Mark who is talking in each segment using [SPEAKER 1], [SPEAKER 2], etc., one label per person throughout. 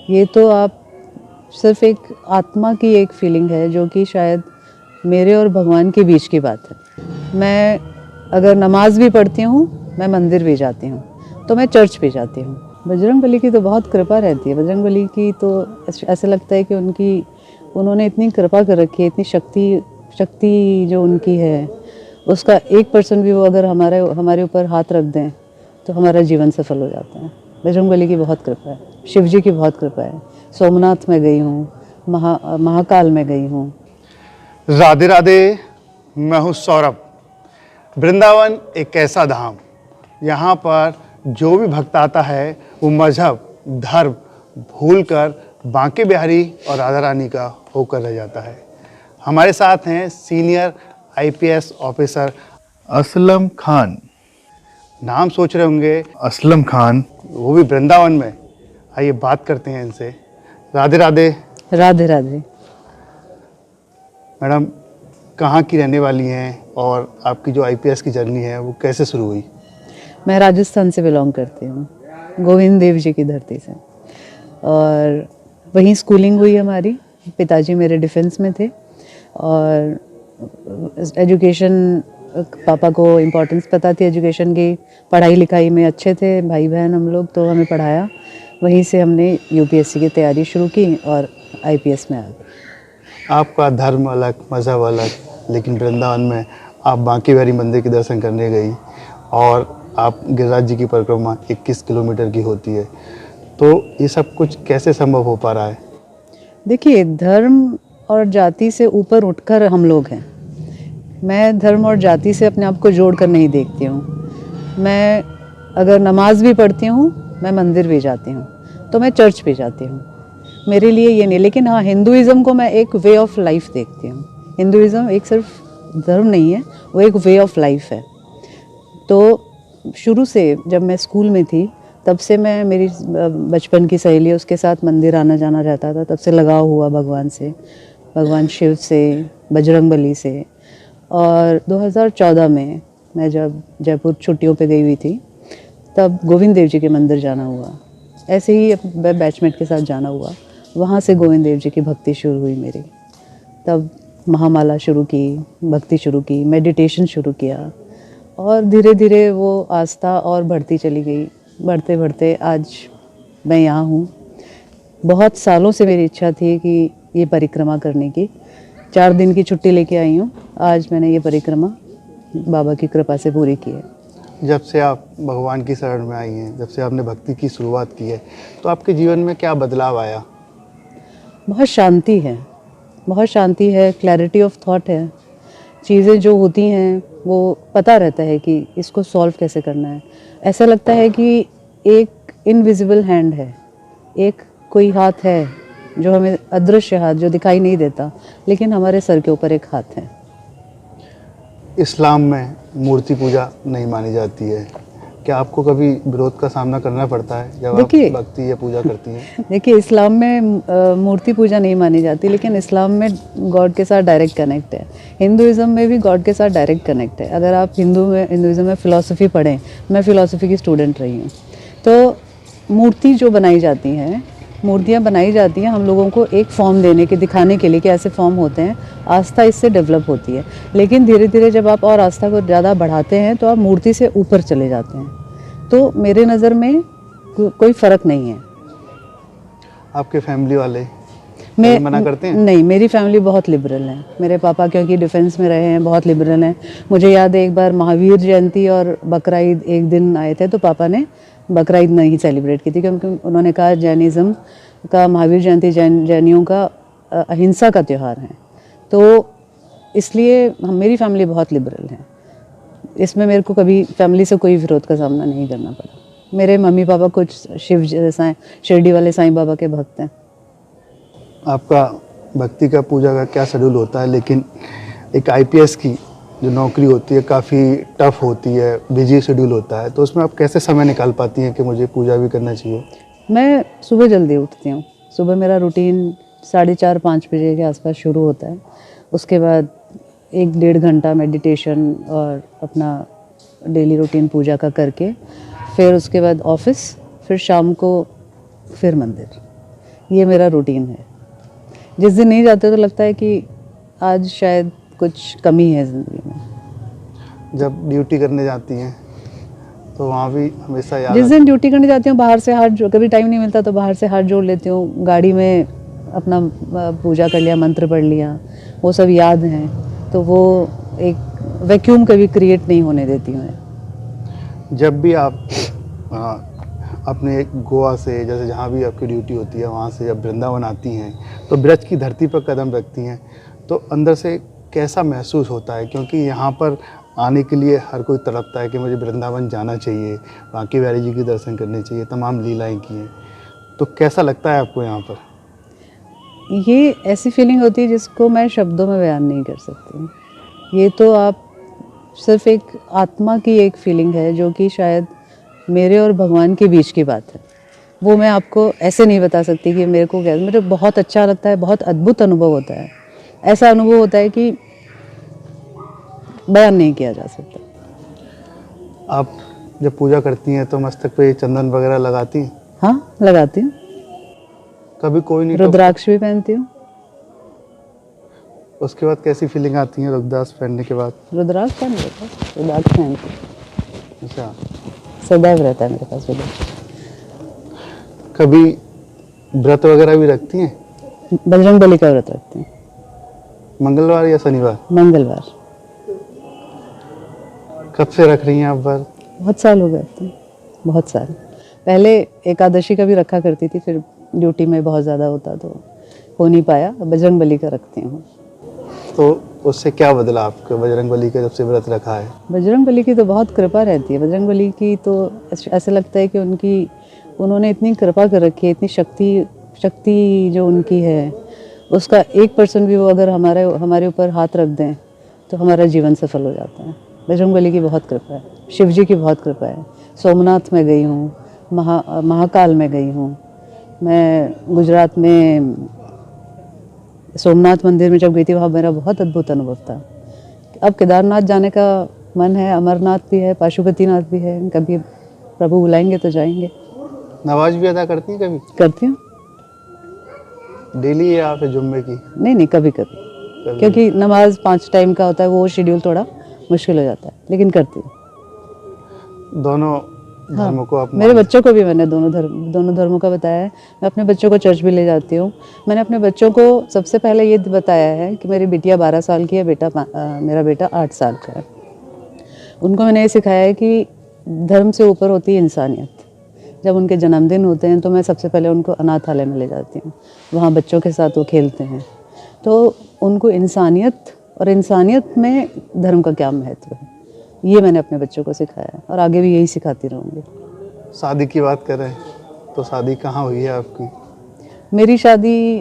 [SPEAKER 1] ये तो आप सिर्फ एक आत्मा की एक फीलिंग है जो कि शायद मेरे और भगवान के बीच की बात है। मैं अगर नमाज भी पढ़ती हूँ, मैं मंदिर भी जाती हूँ, तो मैं चर्च भी जाती हूँ। बजरंगबली की तो बहुत कृपा रहती है। बजरंगबली की तो ऐसे लगता है कि उन्होंने इतनी कृपा कर रखी है, इतनी शक्ति जो उनकी है, उसका 1% भी वो अगर हमारे ऊपर हाथ रख दें तो हमारा जीवन सफल हो जाता है। बजरंगबली की बहुत कृपा है, शिव जी की बहुत कृपा है। सोमनाथ में गई हूँ, महाकाल में गई हूँ।
[SPEAKER 2] राधे राधे, मैं हूँ सौरभ। वृंदावन एक ऐसा धाम, यहाँ पर जो भी भक्त आता है वो मजहब धर्म भूलकर बांके बिहारी और राधा रानी का होकर रह जाता है। हमारे साथ हैं senior IPS officer Aslam Khan. नाम सोच रहे होंगे असलम खान, वो भी वृंदावन में। आइए बात करते हैं इनसे। राधे राधे।
[SPEAKER 1] राधे राधे।
[SPEAKER 2] मैडम, कहाँ की रहने वाली हैं और आपकी जो आईपीएस की जर्नी है वो कैसे शुरू हुई?
[SPEAKER 1] मैं राजस्थान से बिलोंग करती हूँ, गोविंद देव जी की धरती से, और वहीं स्कूलिंग हुई हमारी। पिताजी मेरे डिफेंस में थे और एजुकेशन, पापा को इम्पोर्टेंस पता थी एजुकेशन की, पढ़ाई लिखाई में अच्छे थे, भाई बहन हम लोग, तो हमें पढ़ाया। वहीं से हमने यूपीएससी की तैयारी शुरू की और आईपीएस में आ गए।
[SPEAKER 2] आपका धर्म अलग, मज़हब अलग, लेकिन वृंदावन में आप बांके बिहारी मंदिर के दर्शन करने गई और आप गिरिराज जी की परिक्रमा 21 किलोमीटर की होती है, तो ये सब कुछ कैसे संभव हो पा रहा है?
[SPEAKER 1] देखिए, धर्म और जाति से ऊपर उठकर हम लोग हैं। मैं धर्म और जाति से अपने आप को जोड़ कर नहीं देखती हूँ। मैं अगर नमाज भी पढ़ती हूँ, मैं मंदिर भी जाती हूँ, तो मैं चर्च भी जाती हूँ। मेरे लिए ये नहीं, लेकिन हाँ, हिंदुइज़्म को मैं एक वे ऑफ लाइफ देखती हूँ। हिंदुइज़्म एक सिर्फ धर्म नहीं है, वो एक वे ऑफ लाइफ है। तो शुरू से जब मैं स्कूल में थी, तब से मैं, मेरी बचपन की सहेली, उसके साथ मंदिर आना जाना रहता था। तब से लगाव हुआ भगवान से, भगवान शिव से, बजरंगबली से। और 2014 में मैं जब जयपुर छुट्टियों पे गई हुई थी, तब गोविंद देव जी के मंदिर जाना हुआ। ऐसे ही बैचमेट के साथ जाना हुआ। वहाँ से गोविंद देव जी की भक्ति शुरू हुई मेरी। तब महामाला शुरू की, भक्ति शुरू की, मेडिटेशन शुरू किया, और धीरे धीरे वो आस्था और बढ़ती चली गई। बढ़ते बढ़ते आज मैं यहाँ हूँ। बहुत सालों से मेरी इच्छा थी कि ये परिक्रमा करने की। 4 दिन की छुट्टी लेके आई हूँ। आज मैंने ये परिक्रमा बाबा की कृपा से पूरी की है।
[SPEAKER 2] जब से आप भगवान की शरण में आई हैं, जब से आपने भक्ति की शुरुआत की है, तो आपके जीवन में क्या बदलाव आया?
[SPEAKER 1] बहुत शांति है, बहुत शांति है, क्लैरिटी ऑफ थॉट है। चीज़ें जो होती हैं वो पता रहता है कि इसको सॉल्व कैसे करना है। ऐसा लगता है कि एक इनविजिबल हैंड है, एक कोई हाथ है जो हमें, अदृश्य हाथ जो दिखाई नहीं देता, लेकिन हमारे सर के ऊपर एक हाथ है।
[SPEAKER 2] इस्लाम में मूर्ति पूजा नहीं मानी जाती है, क्या आपको कभी विरोध का सामना करना पड़ता है जब आप भक्ति या पूजा करती हैं?
[SPEAKER 1] देखिए, इस्लाम में मूर्ति पूजा नहीं मानी जाती, लेकिन इस्लाम में गॉड के साथ डायरेक्ट कनेक्ट है। हिंदुइज़्म में भी गॉड के साथ डायरेक्ट कनेक्ट है। अगर आप हिंदुइज़्म में फ़िलासफ़ी पढ़ें, मैं फ़िलासफ़ी की स्टूडेंट रही हूँ, तो मूर्ति जो बनाई जाती हैं, मूर्तियाँ बनाई जाती हैं हम लोगों को एक फॉर्म देने के, दिखाने के लिए कि ऐसे फॉर्म होते हैं। आस्था इससे डेवलप होती है, लेकिन धीरे धीरे जब आप और आस्था को ज़्यादा बढ़ाते हैं तो आप मूर्ति से ऊपर चले जाते हैं। तो मेरे नज़र में कोई फ़र्क नहीं है।
[SPEAKER 2] आपके फैमिली वाले मना करते हैं?
[SPEAKER 1] नहीं, मेरी फैमिली बहुत लिबरल है। मेरे पापा क्योंकि डिफेंस में रहे हैं, बहुत लिबरल हैं। मुझे याद है एक बार महावीर जयंती और बकरा ईद एक दिन आए थे, तो पापा ने बकरा ईद नहीं सेलिब्रेट की थी, क्योंकि उन्होंने कहा जैनिज़्म का महावीर जयंती जैनियों का अहिंसा का त्यौहार है। तो इसलिए मेरी फैमिली बहुत लिबरल है। इसमें मेरे को कभी फैमिली से कोई विरोध का सामना नहीं करना पड़ा। मेरे मम्मी पापा कुछ शिरडी वाले साईं बाबा के भक्त हैं।
[SPEAKER 2] आपका भक्ति का पूजा का क्या शेड्यूल होता है? लेकिन एक आईपीएस की जो नौकरी होती है काफ़ी टफ होती है, बिजी शेड्यूल होता है, तो उसमें आप कैसे समय निकाल पाती हैं कि मुझे पूजा भी करना चाहिए?
[SPEAKER 1] मैं सुबह जल्दी उठती हूँ। सुबह मेरा रूटीन 4:30-5 बजे के आसपास शुरू होता है। उसके बाद 1-1.5 घंटा मेडिटेशन और अपना डेली रूटीन पूजा का करके, फिर उसके बाद ऑफिस, फिर शाम को फिर मंदिर। ये मेरा रूटीन है। जिस दिन नहीं जाते तो लगता है कि आज शायद कुछ कमी है ज़िंदगी में।
[SPEAKER 2] जब ड्यूटी करने जाती हैं तो वहाँ भी हमेशा याद
[SPEAKER 1] जिस दिन ड्यूटी करने जाती हूँ बाहर से हाथ कभी टाइम नहीं मिलता तो बाहर से हाथ जोड़ लेती हूँ, गाड़ी में अपना पूजा कर लिया, मंत्र पढ़ लिया, वो सब याद हैं, तो वो एक वैक्यूम कभी क्रिएट नहीं होने देती हूँ मैं।
[SPEAKER 2] जब भी आप अपने गोवा से, जैसे जहाँ भी आपकी ड्यूटी होती है, वहाँ से जब वृंदावन आती हैं तो ब्रज की धरती पर कदम रखती हैं तो अंदर से कैसा महसूस होता है? क्योंकि यहाँ पर आने के लिए हर कोई तड़पता है कि मुझे वृंदावन जाना चाहिए, बांके बिहारी जी के दर्शन करने चाहिए, तमाम लीलाएं की हैं, तो कैसा लगता है आपको यहाँ पर?
[SPEAKER 1] ये ऐसी फीलिंग होती है जिसको मैं शब्दों में बयान नहीं कर सकती। ये तो आप सिर्फ एक आत्मा की एक फीलिंग है जो कि शायद मेरे और भगवान के बीच की बात है। वो मैं आपको ऐसे नहीं बता सकती कि मेरे को कैसे, मुझे बहुत अच्छा लगता है, बहुत अद्भुत अनुभव होता है। ऐसा अनुभव होता है कि बयान नहीं किया जा सकता।
[SPEAKER 2] आप जब पूजा करती हैं तो मस्तक पे चंदन वगैरह लगाती हैं?
[SPEAKER 1] हाँ, लगाती हूँ।
[SPEAKER 2] कभी कोई नहीं
[SPEAKER 1] रुद्राक्ष भी पहनती हूँ।
[SPEAKER 2] उसके बाद कैसी फीलिंग आती है रुद्राक्ष पहनने के बाद?
[SPEAKER 1] रुद्राक्ष पहन लेता हूँ, रुद्राक्ष पहनती हूँ।
[SPEAKER 2] अच्छा,
[SPEAKER 1] सदैव रहता है मेरे पास रुद्राक्ष।
[SPEAKER 2] कभी व्रत वगैरह भी रखती हैं?
[SPEAKER 1] बजरंग बली का व्रत रखती हूँ।
[SPEAKER 2] मंगलवार या शनिवार?
[SPEAKER 1] मंगलवार।
[SPEAKER 2] कब से रख रही हैं आप व्रत?
[SPEAKER 1] बहुत साल हो गए अब तो, बहुत साल। पहले एकादशी का भी रखा करती थी, फिर ड्यूटी में बहुत ज़्यादा होता तो हो नहीं पाया। बजरंग बली का रखती हूँ।
[SPEAKER 2] तो उससे क्या बदला आपको, बजरंग बली का जब से व्रत रखा है?
[SPEAKER 1] बजरंग बली की तो बहुत कृपा रहती है। बजरंग बली की तो ऐसे लगता है कि उन्होंने इतनी कृपा कर रखी है, इतनी शक्ति जो उनकी है, उसका 1% भी वो अगर हमारे ऊपर हाथ रख दें तो हमारा जीवन सफल हो जाता है। बजरंग बली की बहुत कृपा है, शिव जी की बहुत कृपा है। सोमनाथ में गई हूँ, महाकाल में गई हूँ मैं। गुजरात में सोमनाथ मंदिर में जब गई थी वहाँ मेरा बहुत अद्भुत अनुभव था। अब केदारनाथ जाने का मन है, अमरनाथ भी है, पाशुपतिनाथ भी है। कभी प्रभु बुलाएंगे तो जाएंगे।
[SPEAKER 2] नमाज भी अदा करती हैं कभी?
[SPEAKER 1] करती हूँ।
[SPEAKER 2] डेली या फिर जुम्मे की?
[SPEAKER 1] नहीं, कभी कभी, क्योंकि नमाज 5 टाइम का होता है, वो शेड्यूल थोड़ा मुश्किल हो जाता है, लेकिन करती हूँ।
[SPEAKER 2] दोनों धर्मों को आप?
[SPEAKER 1] मेरे बच्चों को भी मैंने दोनों धर्मों का बताया है। मैं अपने बच्चों को चर्च भी ले जाती हूँ। मैंने अपने बच्चों को सबसे पहले ये बताया है कि मेरी बिटिया 12 साल की है, मेरा बेटा 8 साल का है। उनको मैंने ये सिखाया है कि धर्म से ऊपर होती है इंसानियत। जब उनके जन्मदिन होते हैं तो मैं सबसे पहले उनको अनाथालय में ले जाती हूँ, वहाँ बच्चों के साथ वो खेलते हैं, तो उनको इंसानियत और इंसानियत में धर्म का क्या महत्व है, ये मैंने अपने बच्चों को सिखाया है और आगे भी यही सिखाती रहूँगी।
[SPEAKER 2] शादी की बात करें तो शादी कहाँ हुई है आपकी?
[SPEAKER 1] मेरी शादी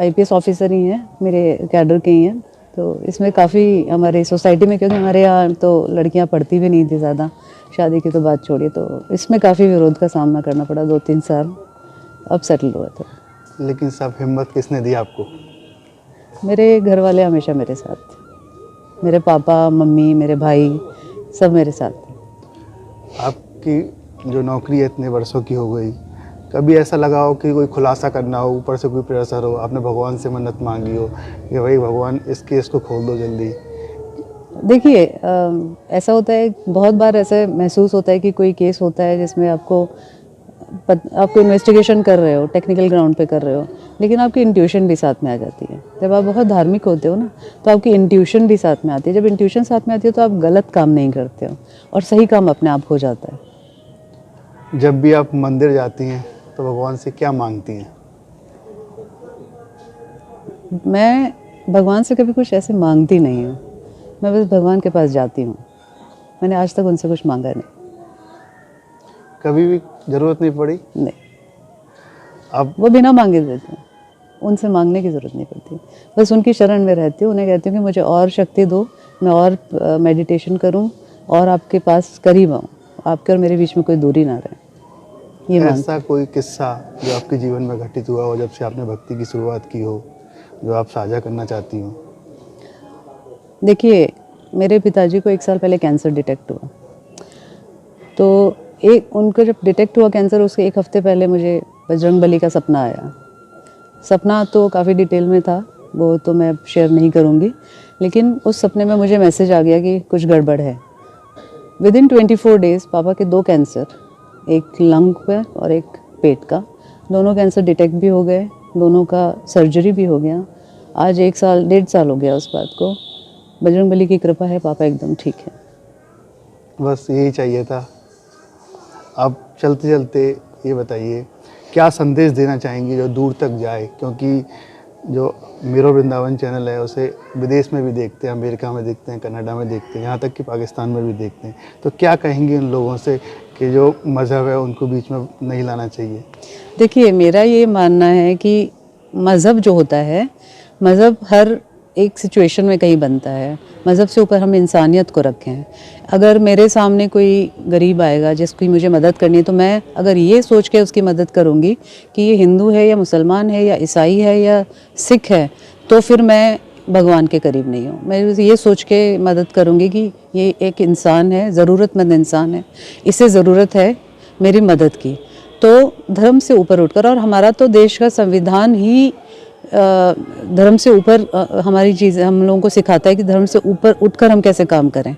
[SPEAKER 1] IPS ऑफिसर ही हैं, मेरे कैडर के ही हैं। तो इसमें काफ़ी हमारे सोसाइटी में, क्योंकि हमारे यहाँ तो लड़कियाँ पढ़ती भी नहीं थी ज़्यादा, शादी की तो बात छोड़िए, तो इसमें काफ़ी विरोध का सामना करना पड़ा 2-3 साल। अब सेटल हुआ था।
[SPEAKER 2] लेकिन सब हिम्मत किसने दी आपको?
[SPEAKER 1] मेरे घर वाले हमेशा मेरे साथ थे। मेरे पापा, मम्मी, मेरे भाई सब मेरे साथ थे।
[SPEAKER 2] आपकी जो नौकरी है इतने वर्षों की हो गई, कभी ऐसा लगा हो कि कोई खुलासा करना हो, ऊपर से कोई प्रेशर हो, आपने भगवान से मन्नत मांगी हो कि भाई भगवान इस केस को खोल दो जल्दी?
[SPEAKER 1] देखिए, ऐसा होता है, बहुत बार ऐसा महसूस होता है कि कोई केस होता है जिसमें आपको इन्वेस्टिगेशन कर रहे हो, टेक्निकल ग्राउंड पे कर रहे हो, लेकिन आपकी इंट्यूशन भी साथ में आ जाती है। जब आप बहुत धार्मिक होते हो ना, तो आपकी इंट्यूशन भी साथ में आती है। जब इंट्यूशन साथ में आती है तो आप गलत काम नहीं करते हो और सही काम अपने आप हो जाता है।
[SPEAKER 2] जब भी आप मंदिर जाती हैं तो भगवान से क्या मांगती हैं?
[SPEAKER 1] मैं भगवान से कभी कुछ ऐसे मांगती नहीं हूँ, मैं बस भगवान के पास जाती हूँ। मैंने आज तक उनसे कुछ मांगा नहीं।
[SPEAKER 2] कभी भी ज़रूरत नहीं पड़ी?
[SPEAKER 1] नहीं,
[SPEAKER 2] अब
[SPEAKER 1] वो बिना मांगे देते हैं, उनसे मांगने की ज़रूरत नहीं पड़ती। बस उनकी शरण में रहती हूँ, उन्हें कहती हूँ कि मुझे और शक्ति दो, मैं और मेडिटेशन करूँ और आपके पास करीब आऊँ, आपके और मेरे बीच में कोई दूरी ना रहे। ये
[SPEAKER 2] ऐसा कोई किस्सा जो आपके जीवन में घटित हुआ हो जब से आपने भक्ति की शुरुआत की हो, जो आप साझा करना चाहती हो?
[SPEAKER 1] देखिए, मेरे पिताजी को 1 साल पहले कैंसर डिटेक्ट हुआ, तो उनको जब डिटेक्ट हुआ कैंसर, उसके 1 हफ्ते पहले मुझे बजरंग बली का सपना आया सपना तो काफ़ी डिटेल में था, वो तो मैं शेयर नहीं करूँगी, लेकिन उस सपने में मुझे मैसेज आ गया कि कुछ गड़बड़ है। विदिन 24 डेज़ पापा के 2 कैंसर, एक लंग पे और एक पेट का, दोनों कैंसर डिटेक्ट भी हो गए, दोनों का सर्जरी भी हो गया। आज 1 साल 1.5 साल हो गया उस बात को। बजरंगबली की कृपा है, पापा एकदम ठीक है।
[SPEAKER 2] बस यही चाहिए था। अब चलते चलते ये बताइए, क्या संदेश देना चाहेंगी जो दूर तक जाए, क्योंकि जो मेरो वृंदावन चैनल है उसे विदेश में भी देखते हैं, अमेरिका में देखते हैं, कनाडा में देखते हैं, यहाँ तक कि पाकिस्तान में भी देखते हैं। तो क्या कहेंगे उन लोगों से कि जो मज़हब है उनको बीच में नहीं लाना चाहिए?
[SPEAKER 1] देखिए, मेरा ये मानना है कि मज़हब जो होता है, मज़हब हर एक सिचुएशन में कहीं बनता है। मज़हब से ऊपर हम इंसानियत को रखें। अगर मेरे सामने कोई गरीब आएगा जिसकी मुझे मदद करनी है, तो मैं अगर ये सोच के उसकी मदद करूँगी कि ये हिंदू है या मुसलमान है या ईसाई है या सिख है, तो फिर मैं भगवान के करीब नहीं हूँ। मैं ये सोच के मदद करूँगी कि ये एक इंसान है, ज़रूरतमंद इंसान है, इसे ज़रूरत है मेरी मदद की। तो धर्म से ऊपर उठकर, और हमारा तो देश का संविधान ही धर्म से ऊपर हमारी चीज़ हम लोगों को सिखाता है कि धर्म से ऊपर उठकर हम कैसे काम करें।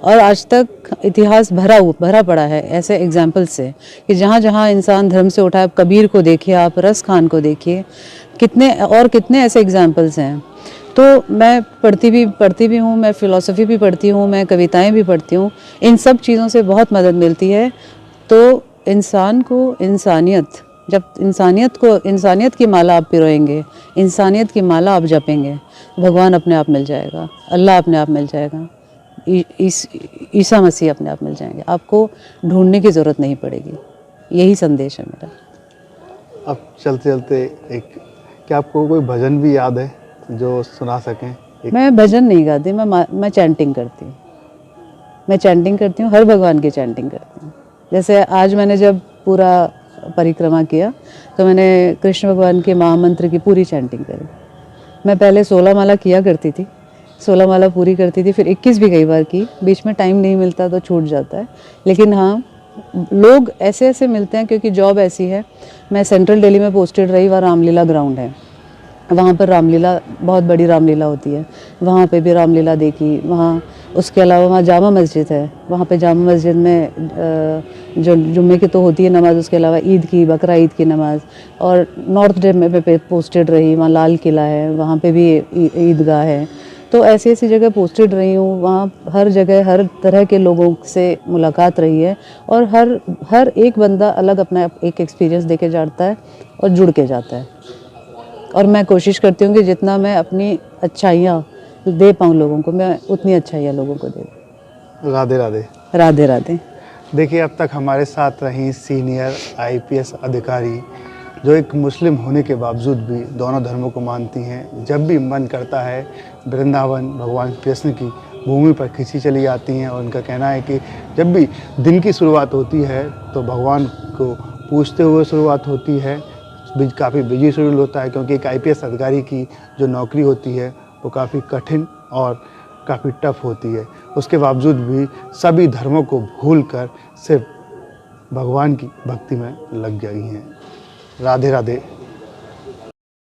[SPEAKER 1] और आज तक इतिहास भरा पड़ा है ऐसे एग्जाम्पल से कि जहाँ जहाँ इंसान धर्म से उठा है। आप कबीर को देखिए, आप रस खान को देखिए, कितने ऐसे एग्जाम्पल्स हैं। तो मैं पढ़ती भी हूँ, मैं फ़िलॉसफी भी पढ़ती हूँ, मैं कविताएँ भी पढ़ती हूँ। इन सब चीज़ों से बहुत मदद मिलती है। तो इंसान को इंसानियत, जब इंसानियत की माला आप पिरोएंगे, इंसानियत की माला आप जपेंगे, भगवान अपने आप मिल जाएगा, अल्लाह अपने आप मिल जाएगा, ईसा मसीह अपने आप मिल जाएंगे। आपको ढूंढने की ज़रूरत नहीं पड़ेगी। यही संदेश है मेरा।
[SPEAKER 2] अब चलते चलते क्या आपको कोई भजन भी याद है जो सुना सकें?
[SPEAKER 1] मैं भजन नहीं गाती, मैं चैंटिंग करती हूँ। मैं चैंटिंग करती हूँ, हर भगवान की चैंटिंग करती हूँ। जैसे आज मैंने जब पूरा परिक्रमा किया तो मैंने कृष्ण भगवान के महामंत्र की पूरी चैंटिंग करी। मैं पहले 16 माला किया करती थी, 16 माला पूरी करती थी, फिर 21 भी कई बार की। बीच में टाइम नहीं मिलता तो छूट जाता है। लेकिन हाँ, लोग ऐसे ऐसे मिलते हैं क्योंकि जॉब ऐसी है। मैं सेंट्रल दिल्ली में पोस्टेड रही, वहाँ रामलीला ग्राउंड है, वहाँ पर रामलीला, बहुत बड़ी रामलीला होती है, वहाँ पे भी रामलीला देखी। वहाँ उसके अलावा वहाँ जामा मस्जिद है, वहाँ पे जामा मस्जिद में जो जुम्मे की तो होती है नमाज़, उसके अलावा ईद की, बकरा ईद की नमाज़। और नॉर्थ दिल्ली पे पोस्टेड रही, वहाँ लाल किला है, वहाँ पे भी ईदगाह है। तो ऐसी ऐसी जगह पोस्टेड रही हूँ। वहाँ हर जगह हर तरह के लोगों से मुलाकात रही है, और हर एक बंदा अलग अपना एक एक्सपीरियंस दे के जाता है और जुड़ के जाता है। और मैं कोशिश करती हूँ कि जितना मैं अपनी अच्छाइयाँ दे पाऊँ लोगों को, मैं उतनी अच्छाइयाँ लोगों को दे दूँ।
[SPEAKER 2] राधे राधे।
[SPEAKER 1] राधे राधे।
[SPEAKER 2] देखिए, अब तक हमारे साथ रही सीनियर IPS अधिकारी जो एक मुस्लिम होने के बावजूद भी दोनों धर्मों को मानती हैं। जब भी मन करता है वृंदावन भगवान कृष्ण की भूमि पर खिंची चली जाती हैं, और उनका कहना है कि जब भी दिन की शुरुआत होती है तो भगवान को पूछते हुए शुरुआत होती है। काफ़ी बिजी शेड्यूल होता है, क्योंकि एक IPS अधिकारी की जो नौकरी होती है वो काफ़ी कठिन और काफ़ी टफ होती है। उसके बावजूद भी सभी धर्मों को भूलकर सिर्फ भगवान की भक्ति में लग गई हैं। राधे राधे।